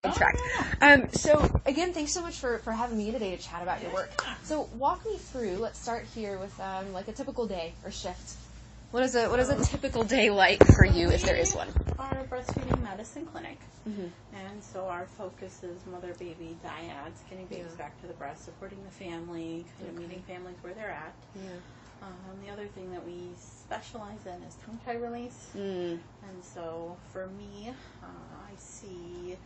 Track. So again, thanks so much for having me today to chat about your work. So walk me through. Let's start here with like a typical day or shift. What is a typical day like for you, if there is one? Our breastfeeding medicine clinic, and so our focus is mother-baby dyads, getting babies back to the breast, supporting the family, kind of meeting families where they're at. The other thing that we specialize in is tongue tie release, and so for me, I see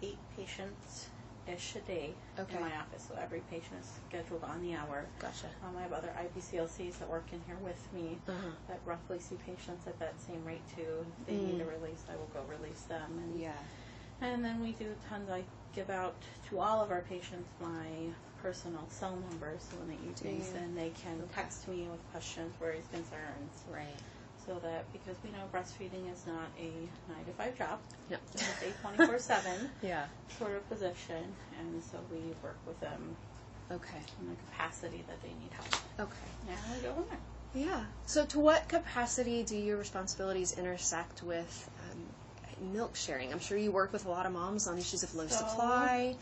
8 patients-ish a day in my office. So every patient is scheduled on the hour. Gotcha. I have other IBCLCs that work in here with me that roughly see patients at that same rate too. If they need a release, I will go release them. And then we do tons. I give out to all of our patients my personal cell numbers, so when they use things, then they can text me with questions, worries, concerns. Right. So that, because we know breastfeeding is not a 9-to-5 job. Yep. It's a 24/7 Yeah. sort of position, and so we work with them Okay. in the capacity that they need help. Okay. Now we go from there. Yeah. So to what capacity do your responsibilities intersect with milk sharing? I'm sure you work with a lot of moms on issues of low supply.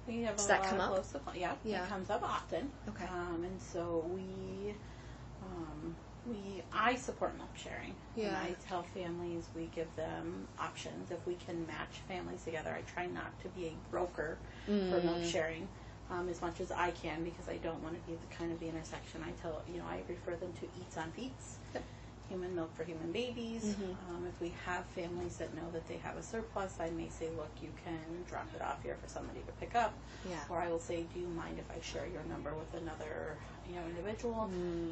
We have Does a that lot come of up? low supply. Yeah, it comes up often. Okay. And so I support milk sharing. Yeah. And I tell families, we give them options. If we can match families together, I try not to be a broker for milk sharing as much as I can, because I don't want to be the intersection. I refer them to Eats on Feets. Human milk for human babies. If we have families that know that they have a surplus, I may say, look, you can drop it off here for somebody to pick up. Or I will say, do you mind if I share your number with another individual?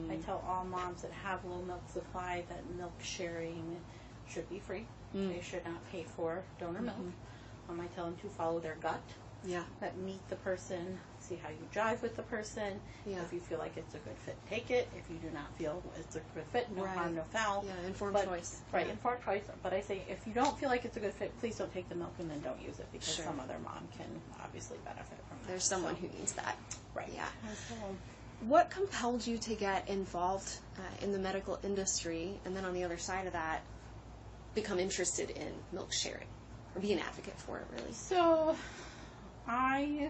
I tell all moms that have low milk supply that milk sharing should be free. They should not pay for donor milk. I tell them to follow their gut. That meet the person, see how you jive with the person. If you feel like it's a good fit, take it. If you do not feel it's a good fit, no harm, no foul. Informed choice. Right, informed choice. But I say, if you don't feel like it's a good fit, please don't take the milk and then don't use it, because some other mom can obviously benefit from that. There's someone who needs that. Right. Yeah. What compelled you to get involved in the medical industry, and then on the other side of that, become interested in milk sharing, or be an advocate for it, really? So, I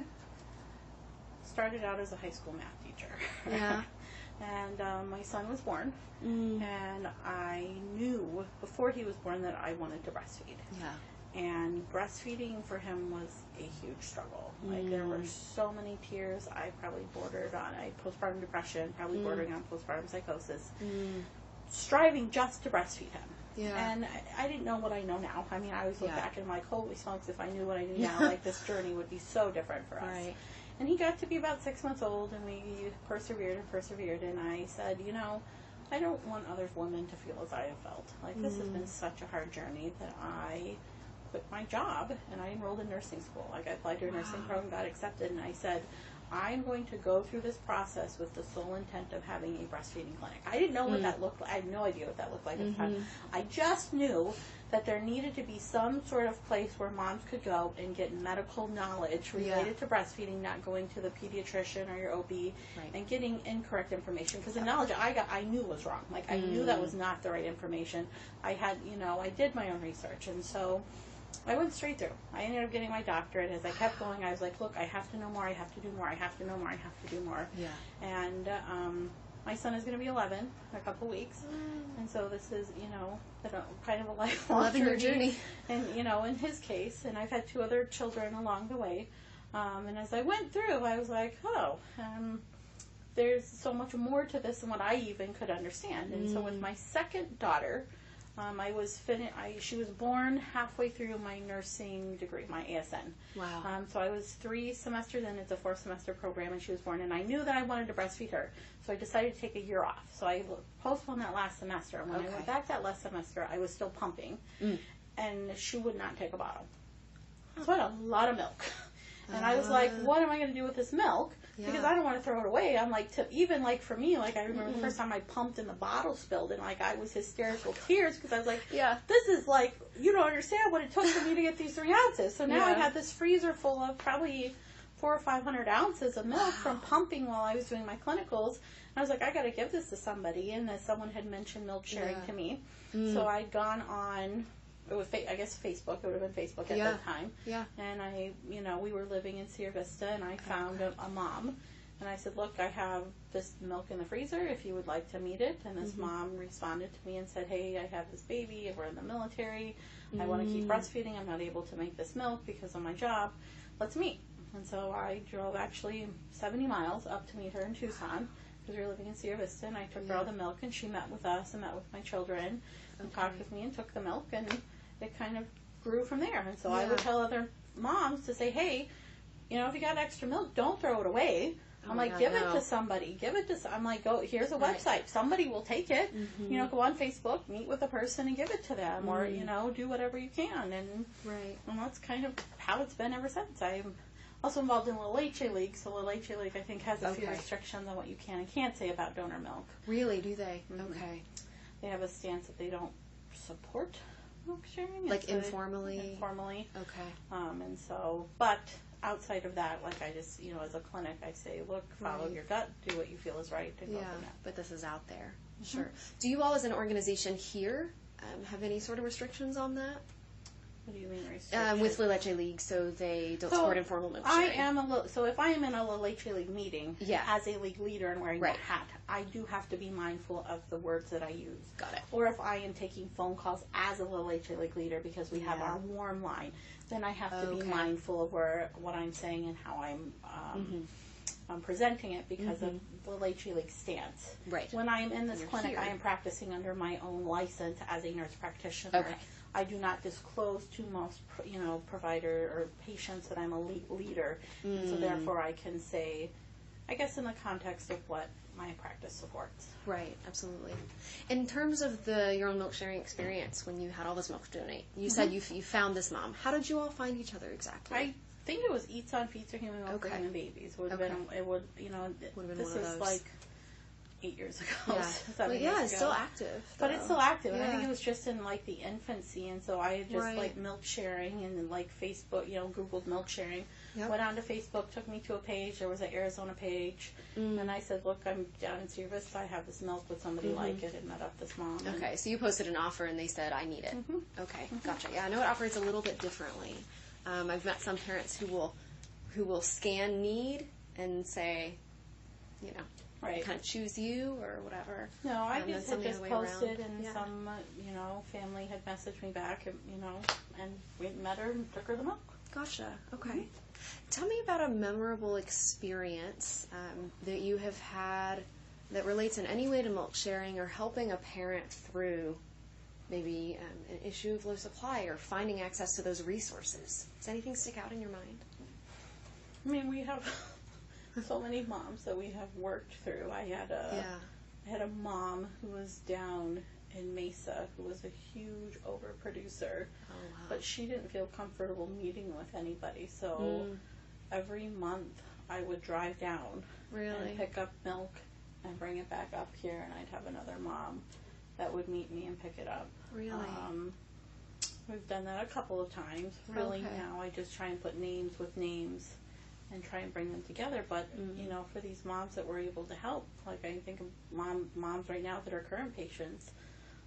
started out as a high school math teacher. And my son was born, and I knew before he was born that I wanted to breastfeed. And breastfeeding for him was a huge struggle. Like, there were so many tears. I probably bordered on postpartum depression, probably bordering on postpartum psychosis, striving just to breastfeed him. And I didn't know what I know now. I mean, I always look back and I'm like, holy smokes, if I knew what I knew now, like, this journey would be so different for us. And he got to be about 6 months old, and we persevered, and I said, I don't want other women to feel as I have felt. Like, this has been such a hard journey that I quit my job, and I enrolled in nursing school. Like, I applied to a nursing program, got accepted, and I said, I'm going to go through this process with the sole intent of having a breastfeeding clinic. I didn't know what that looked like. I had no idea what that looked like at the time. I just knew that there needed to be some sort of place where moms could go and get medical knowledge related to breastfeeding, not going to the pediatrician or your OB and getting incorrect information. Because the knowledge I got, I knew was wrong. Like, I knew that was not the right information. I had, I did my own research. And so I went straight through. I ended up getting my doctorate. As I kept going, I was like, look, I have to know more, I have to do more, I have to know more, I have to do more. And my son is going to be 11 in a couple weeks. And so this is, kind of a lifelong journey. And, in his case, and I've had 2 other children along the way. And as I went through, I was like, there's so much more to this than what I even could understand. And so with my second daughter, she was born halfway through my nursing degree, my ASN. Wow. So I was 3 semesters in. It's a 4-semester program, and she was born. And I knew that I wanted to breastfeed her, so I decided to take a year off. So I postponed that last semester. And when I went back that last semester, I was still pumping, and she would not take a bottle. So I had a lot of milk. And I was like, what am I going to do with this milk? Because I don't want to throw it away. I'm like, even like for me, like I remember the first time I pumped and the bottle spilled, and like I was hysterical tears because I was like, this is like, you don't understand what it took for me to get these 3 ounces. So now I had this freezer full of probably 400 or 500 ounces of milk from pumping while I was doing my clinicals. And I was like, I got to give this to somebody. And someone had mentioned milk sharing to me. So I'd gone on it was, I guess Facebook, it would have been Facebook at that time. Yeah. And we were living in Sierra Vista, and I found a mom, and I said, look, I have this milk in the freezer if you would like to meet it. And this mom responded to me and said, hey, I have this baby, we're in the military, I want to keep breastfeeding, I'm not able to make this milk because of my job, let's meet. And so I drove actually 70 miles up to meet her in Tucson, because we were living in Sierra Vista, and I took her all the milk, and she met with us and met with my children and talked with me and took the milk, and it kind of grew from there. And so I would tell other moms to say, hey, if you got extra milk, don't throw it away. I'm like, give it to somebody. I'm like, go, here's a website. Somebody will take it. Go on Facebook, meet with a person and give it to them, or, do whatever you can. And that's kind of how it's been ever since. I'm also involved in La Leche League, so La Leche League, I think, has a few restrictions on what you can and can't say about donor milk. Really? Do they? Okay. They have a stance that they don't support milk sharing. Like informally? Informally. Okay. And so, but outside of that, like I just, as a clinic, I say, look, follow your gut, do what you feel is right, and go from that. But this is out there. Sure. Do you all as an organization here have any sort of restrictions on that? What do you mean restrictions? With La Leche League, so they don't support informal milk sharing. So if I am in a La Leche League meeting as a league leader and wearing that hat, I do have to be mindful of the words that I use. Got it. Or if I am taking phone calls as a La Leche League leader because we have our warm line, then I have to be mindful of what I'm saying and how I'm presenting it because of the Leche League stance. Right. When I am in this clinic, I am practicing under my own license as a nurse practitioner. Okay. I do not disclose to most, provider or patients that I'm a leader. And so therefore I can say, I guess in the context of what my practice supports. Right, absolutely. In terms of your own milk sharing experience, when you had all this milk to donate, you said you found this mom. How did you all find each other exactly? I think it was Eats on Feeds for Human Milk for Human Babies. Would have been, this was like 8 years ago. Yeah. 7 years ago. It's still active. But it's still active. And I think it was just in like the infancy, and so I had just like milk sharing and like Facebook, Googled milk sharing. Went on to Facebook, took me to a page. There was an Arizona page, and I said, "Look, I'm down in Sierra Vista. I have this milk. Would somebody like it?" And met up this mom. Okay, so you posted an offer, and they said, "I need it." Okay, gotcha. Yeah, I know it operates a little bit differently. I've met some parents who will scan need and say, kind of choose you or whatever. No, I just posted, and some, family had messaged me back, and we met her and took her the milk. Gotcha. Okay. Tell me about a memorable experience that you have had that relates in any way to milk sharing or helping a parent through maybe an issue of low supply or finding access to those resources. Does anything stick out in your mind? I mean, we have so many moms that we have worked through. I had a mom who was down in Mesa who was a huge overproducer, but she didn't feel comfortable meeting with anybody. So every month I would drive down and pick up milk and bring it back up here, and I'd have another mom that would meet me and pick it up. Really? We've done that a couple of times. Really now I just try and put names with names and try and bring them together. But, for these moms that we're able to help, like I think of moms right now that are current patients,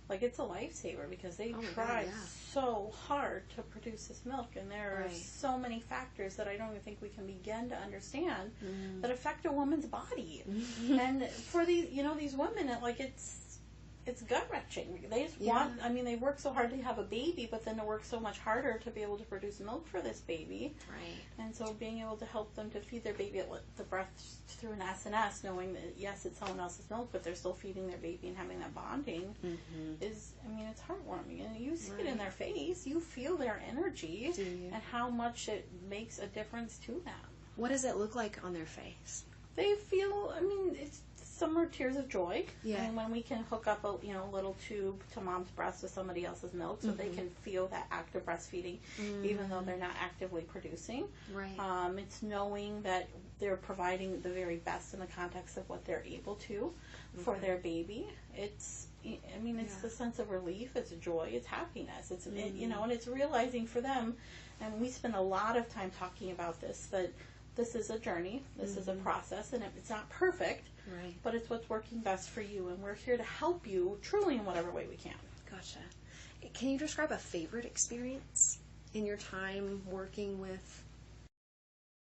like it's a lifesaver because they try so hard to produce this milk, and there are so many factors that I don't even think we can begin to understand that affect a woman's body. And for these, these women, it's gut-wrenching. They just they work so hard to have a baby, but then to work so much harder to be able to produce milk for this baby. Right. And so being able to help them to feed their baby the breast through an SNS, knowing that, yes, it's someone else's milk, but they're still feeding their baby and having that bonding it's heartwarming. And you see it in their face. You feel their energy and how much it makes a difference to them. What does it look like on their face? They feel, it's some are tears of joy. Yeah. And when we can hook up a little tube to mom's breast with somebody else's milk, so they can feel that active breastfeeding, even though they're not actively producing. Right. It's knowing that they're providing the very best in the context of what they're able to for their baby. It's the sense of relief. It's joy. It's happiness. It's and it's realizing for them, and we spend a lot of time talking about this, that this is a journey, this is a process, and it's not perfect, but it's what's working best for you, and we're here to help you truly in whatever way we can. Gotcha. can you describe a favorite experience in your time working with